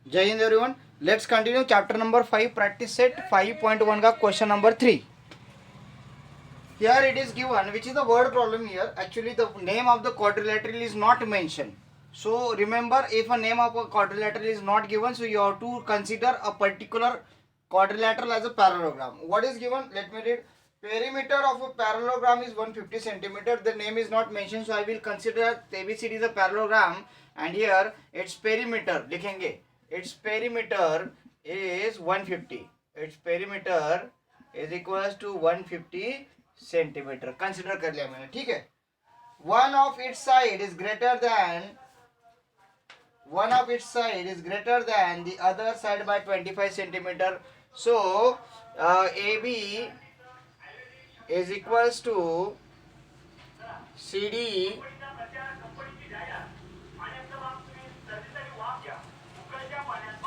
जय Hind everyone. Let's continue chapter number 5 practice set 5.1 का question number 3. Here it is given, which is the word problem here. Actually the name of the quadrilateral is not mentioned. So remember, if a name of a quadrilateral is not given, so you have to consider a particular quadrilateral as a parallelogram. What is given? Let me read. Perimeter of a parallelogram is 150 centimeter. The name is not mentioned, so I will consider ABCD is a parallelogram, and here its perimeter लिखेंगे. Its perimeter is 150. Its perimeter is equals to 150 centimetre consider कर लिया मैंने. ठीक है. one of its side is greater than the other side by 25 centimeter. So AB is equals to CD.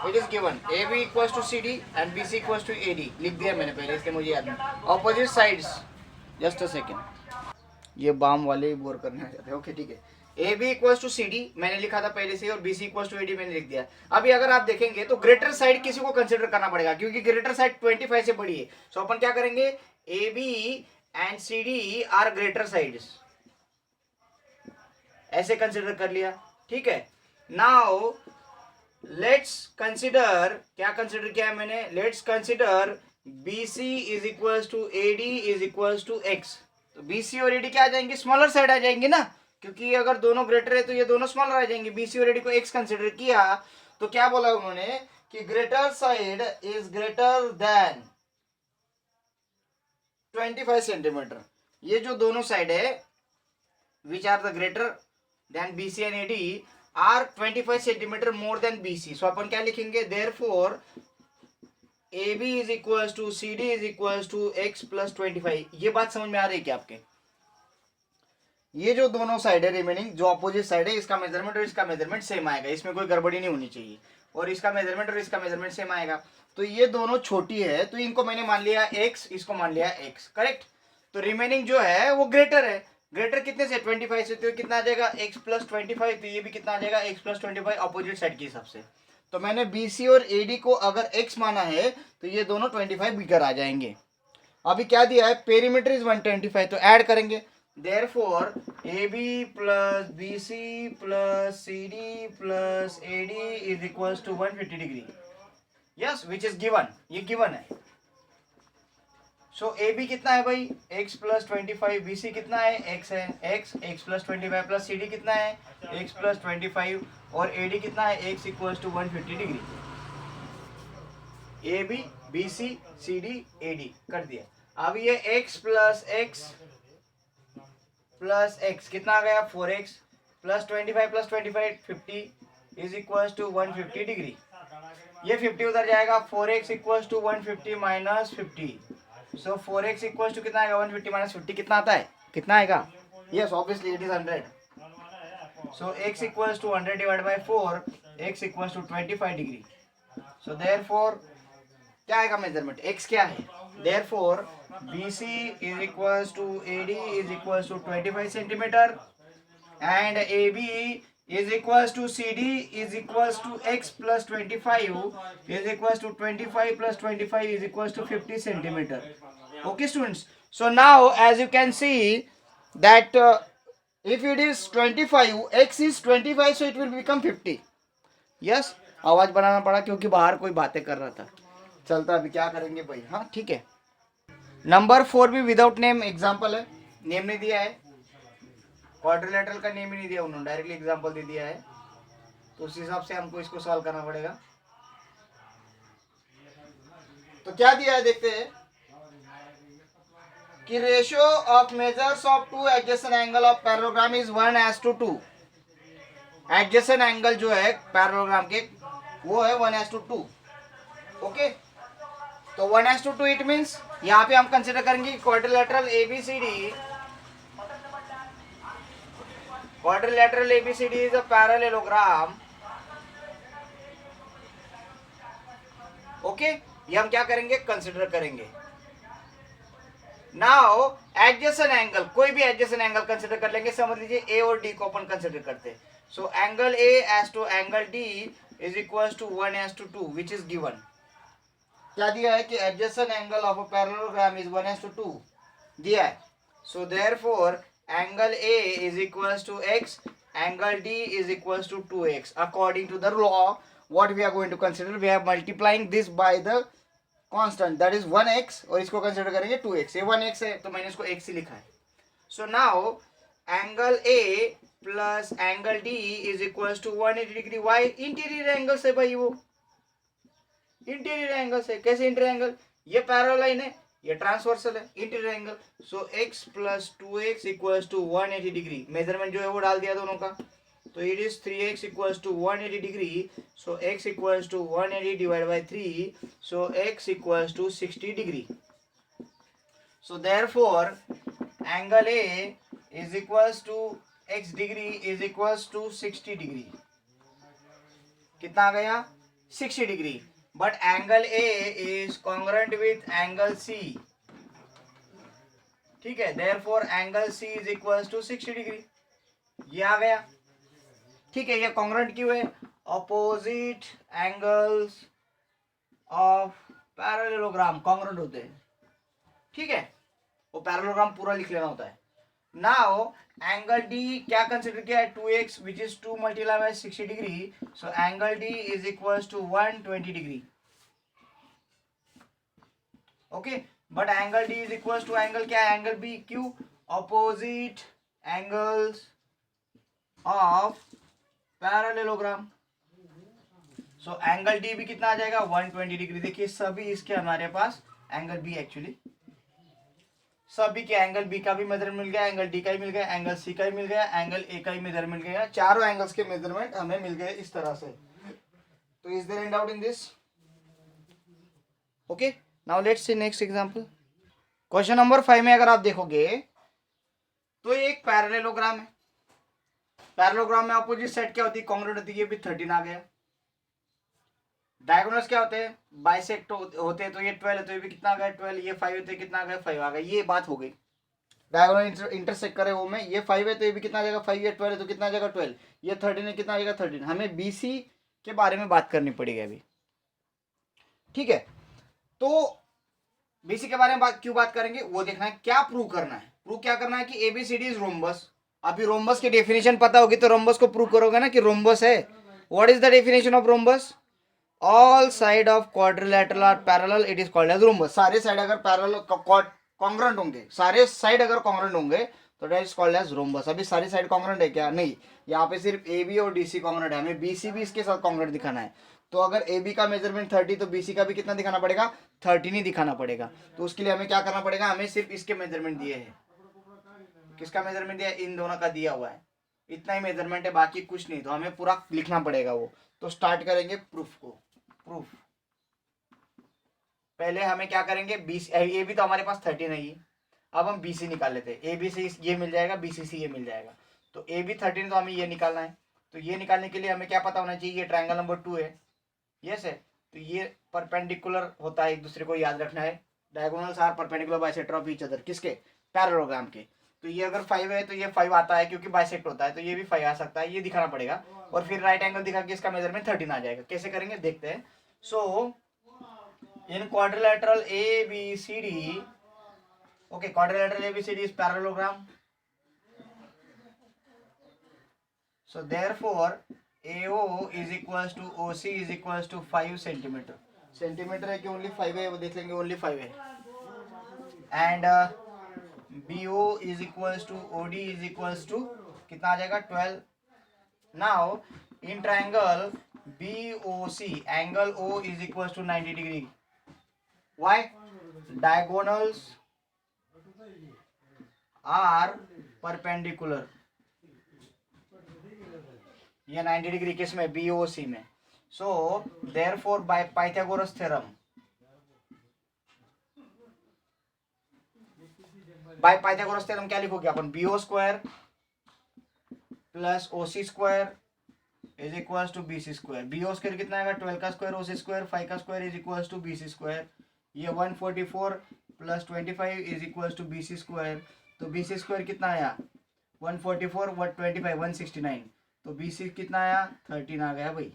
It is given AB equals to CD and BC equals to AD. लिख दिया मैंने पहले, इसलिए मुझे याद नहीं. Opposite sides, just a second, ये balm वाले ही बोर करने आ जाते हैं. ओके ठीक है. A B equals to C D मैंने लिखा था पहले से, और B C equals to A D मैंने लिख दिया. अभी अगर आप देखेंगे तो ग्रेटर साइड किसी को कंसिडर करना पड़ेगा, क्योंकि ग्रेटर साइड 25 से बड़ी है. सो अपन क्या करेंगे, A B and C D are greater sides, ऐसे कंसिडर कर लिया. ठीक है. नाउ लेट्स कंसिडर, क्या कंसिडर किया है मैंने, let's consider BC is equals to AD is equals to X. तो BC और AD क्या आ जाएंगे, स्मॉलर साइड आ जाएंगे ना, क्योंकि अगर दोनों ग्रेटर है तो ये दोनों स्मॉलर आ जाएंगे. BC और AD को X कंसिडर किया तो क्या बोला उन्होंने कि greater side is greater than 25 centimetre. ये जो दोनों साइड है which are the greater than BC and AD are 25 centimetre more than BC. So अपन क्या लिखेंगे, therefore AB is equals to CD is equals to X plus 25. ये बात समझ में आ रही है क्या आपके? ये जो दोनों साइड है रिमेनिंग, जो अपोजिट साइड है, इसका मेजरमेंट और इसका मेजरमेंट सेम आएगा, इसमें कोई गड़बड़ी नहीं होनी चाहिए, और इसका मेजरमेंट और इसका मेजरमेंट सेम आएगा. तो ये दोनों छोटी है, तो इनको मैंने मान लिया X, इसको मान लिया X. करेक्ट. तो रिमेनिंग जो है वो ग्रेटर है. ग्रेटर कितने से, 25 से, तो कितना आ जाएगा X प्लस 25. तो ये भी कितना आ जाएगा, X प्लस 25 अपोजिट साइड के हिसाब से. तो मैंने BC और AD को अगर X माना है तो ये दोनों 25 बिगर आ जाएंगे. अभी क्या दिया है, पेरीमीटर इज 125, तो ऐड करेंगे. Therefore AB plus BC plus CD plus AD is equals to 150 degree. Yes, which is given, ये गिवन है. सो AB कितना है भाई, X प्लस 25. BC कितना है, X है, X प्लस 25 प्लस CD कितना है, X प्लस 25, और AD कितना है, X equals to 150 degree. AB BC CD AD कर दिया. अब ये X प्लस X कितना आ गया, 4X plus 25 plus 25 50 is equals to 150 degree. ये 50 उधर जाएगा, 4X equals to 150 minus 50. So 4X equals to कितना आएगा, 150 माइनस 50 कितना आता है, कितना आएगा, yes obviously it is 100. So X equals to 100 divide by 4, X equals to 25 degree. So therefore क्या आएगा मेजरमेंट, X क्या है, therefore BC is equals to AD is equals to 25 centimetre and AB is equals to CD is equals to X plus 25 is equals to 25 plus 25 is equals to 50 centimeter. Okay students, so now as you can see that if it is 25, X is 25, so it will become 50. yes, आवाज बनाना पड़ा क्योंकि बाहर कोई बातें कर रहा था. चलता, अभी क्या करेंगे भाई. हाँ ठीक है. नंबर 4 भी विदाउट नेम एग्जाम्पल है, नेम नहीं दिया है, क्वाड्रिलेटरल का नेम ही नहीं दिया उन्होंने, डायरेक्टली एग्जांपल दे दिया है. तो उस हिसाब से हमको इसको सॉल्व करना पड़ेगा. तो क्या दिया है देखते हैं कि ratio of measures of two adjacent angle of parallelogram is 1:2. Adjacent angle जो है पैरेललोग्राम के वो है 1:2. ओके. तो 1:2 इट मींस यहाँ पे हम कंसिडर करेंगे quadrilateral ABCD. Quadrilateral ABCD is a parallelogram. Okay. ये हम क्या करेंगे, कंसिडर करेंगे. नाउ एडजेसेंट एंगल, कोई भी एडजेसेंट एंगल कंसिडर कर लेंगे. समझ लीजिए A और D को अपन कंसिडर करते हैं. So angle A as to angle D is equal to 1:2 which is given. क्या दिया है कि adjacent angle of a parallelogram is 1:2 दिया है। So therefore angle A is equal to x, angle d is equals to 2x. According to the law, what we are going to consider, we are multiplying this by the constant, that is 1x, और इसको consider करेंगे 2x। ये 1x है तो मैंने इसको x ही लिखा है। So now angle a plus angle d is equal to 180 degree. Why? Interior angle से भाई, वो इंटीरियर एंगल से। कैसे इंटीरियर एंगल? ये पैरेलल लाइन है, ये ट्रांसवर्सल है, interior angle. So x plus 2x equals to 180 degree. Measurement जो है वो डाल दिया दोनों का, तो it is 3x equals to 180 degree. So x equals to 180 divide by 3, so x equals to 60 degree. So therefore angle A is equals to x degree is equals to 60 degree. कितना आ गया? 60 degree. But angle A is congruent with angle C. ठीक है, therefore angle C is equals to 60 degree. ये आ गया। ठीक है, ये congruent क्यों है? Opposite angles of parallelogram congruent होते हैं। ठीक है, वो पैरेललोग्राम पूरा लिख लेना होता है। नाउ एंगल D क्या कंसिडर किया है? 2x which is 2 multiply by 60 degree. So angle D is equals to 120 degree. Okay, but angle D is equals to angle क्या है? Angle B। क्यों? Opposite angles of parallelogram. So angle D भी कितना आ जाएगा? 120 degree. देखिए सभी इसके हमारे पास एंगल B, एक्चुअली सभी के एंगल B का भी मेजरमेंट मिल गया, एंगल D का भी मिल गया, एंगल C का भी मिल गया, एंगल A का भी मेजरमेंट मिल गया। चारों एंगल्स के मेजरमेंट हमें मिल गए इस तरह से। तो is there any doubt in this? Okay, now let's see next example. Question number 5 में अगर आप देखोगे तो ये एक पैरेललोग्राम है। पैरेललोग्राम में अपोजिट साइड क्या होती है? कॉन्ग्रुएंट होती है। ये भी 13 आ गया। डायगोनल्स क्या होते हैं? बाइसेक्ट होते हैं। तो ये 12 है, तो ये भी कितना आ गया? 12। ये 5 होते हैं, कितना आ गया? 5 आ गया। ये बात हो गई। डायगोनल इंटरसेक्ट करे वो में, ये 5 है तो ये भी कितना आ जाएगा? 5। ये 12 है तो कितना आ जाएगा? 12। ये 13 है, कितना आ जाएगा? 13। हमें बीसी के बारे में बात करनी पड़ेगी अभी। ठीक है, तो बीसी के बारे में क्यों बात करेंगे वो देखना है। क्या प्रूव करना है? प्रूव क्या करना है कि एबीसीडी इज रोम्बस। अभी रोम्बस की डेफिनेशन पता होगी तो रोम्बस को प्रूव करोगे ना कि रोम्बस है। What is the definition of rhombus? All side of quadrilateral are parallel, it is called as rhombus. सारे साइड अगर पैरेलल कॉन्ग्रुएंट होंगे, सारे साइड अगर कॉन्ग्रुएंट होंगे तो that is called as rhombus. अभी सारी साइड कॉन्ग्रुएंट है क्या? नहीं, यहाँ पे सिर्फ ए बी और डीसी कॉन्ग्रुएंट है। हमें बीसी भी इसके साथ कॉन्ग्रुएंट दिखाना है। तो अगर ए बी का मेजरमेंट 30 तो बीसी का भी कितना दिखाना पड़ेगा? 13 ही दिखाना पड़ेगा। तो उसके लिए हमें क्या करना पड़ेगा? हमें सिर्फ इसके मेजरमेंट दिए हैं। किसका मेजरमेंट दिया है? इन दोनों का दिया हुआ है। इतना ही मेजरमेंट है, बाकी कुछ नहीं। तो हमें पूरा लिखना पड़ेगा वो। तो स्टार्ट करेंगे प्रूफ को। प्रूफ पहले हमें क्या करेंगे? बीसी, ए बी तो हमारे पास 13 है ही। अब हम बीसी निकाल लेते हैं। ए बी से ये मिल जाएगा, बीसी से ये मिल जाएगा। तो ए बी 13 तो हमें ये निकालना है। तो ये निकालने के लिए हमें क्या पता होना चाहिए? ये ट्रायंगल नंबर 2 है, यस है। तो ये परपेंडिकुलर होता है, एक दूसरे को याद रखना है। Diagonals are perpendicular bisector of each other. किसके? पैरेललोग्राम के। तो ये अगर 5 है तो ये 5 आता है क्योंकि बाइसेक्ट होता है, तो ये भी 5 आ सकता है। ये दिखाना पड़ेगा और फिर राइट एंगल दिखा के इसका मेजरमेंट 13 आ जाएगा। कैसे करेंगे देखते हैं। So in quadrilateral A B C D, okay, quadrilateral ABCD is parallelogram. So therefore AO is equals to OC is equals to 5 centimeter. Centimetre है कि ओनली 5 है वो देख लेंगे। ओनली 5 है। And BO is equals to OD is equals to कितना आ जाएगा? 12. Now in triangle BOC angle O is equals to 90 degree. Why? Diagonals are perpendicular. ये 90 डिग्री किस में? बीओसी में। So therefore by Pythagoras theorem, by Pythagoras theorem क्या लिखोगे अपन? BO square plus OC square is equals to BC square. BO square कितना आएगा? 12 का स्क्वायर, ओसी स्क्वायर 5 का square is equals to BC square. ये 144 plus 25 is equals to BC square. तो B C square कितना आया? 144 25 169। तो बीसी कितना आया? 13 आ गया भाई।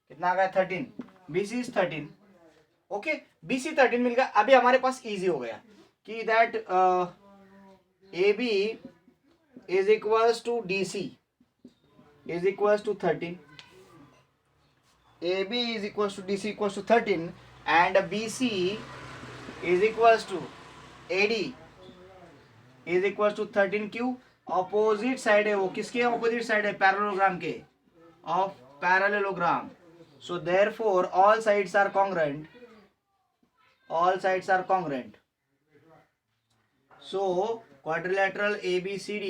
कितना आ गया 13, BC इज 13, ओके BC 13 मिल गया। अभी हमारे पास इजी हो गया कि that AB is equals to DC is equals to 13, AB is equals to DC equals to 13 and BC is equals to AD is equals to 13 क्यों? ऑपोजिट साइड है वो, किसके ऑपोजिट साइड है? पैरेललोग्राम के, of parallelogram. So therefore all sides are congruent, all sides are congruent. So quadrilateral ABCD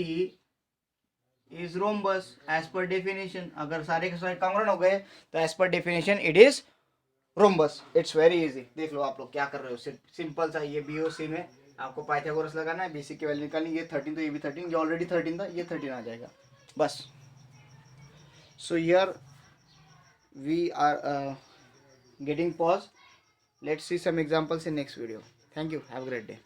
is rhombus as per definition. अगर सारे के सारे congruent हो गए तो as per definition it is rhombus. It's very easy. देख लो आप लोग क्या कर रहे हो, सिंपल सा। ये BOC में आपको पाइथागोरस लगाना है, BC की वैल्यू निकालनी, ये 13 तो ये भी 13, ये ऑलरेडी 13 था, ये 13 आ जाएगा बस। So here we are getting pause. Let's see some examples in next video. Thank you. Have a great day.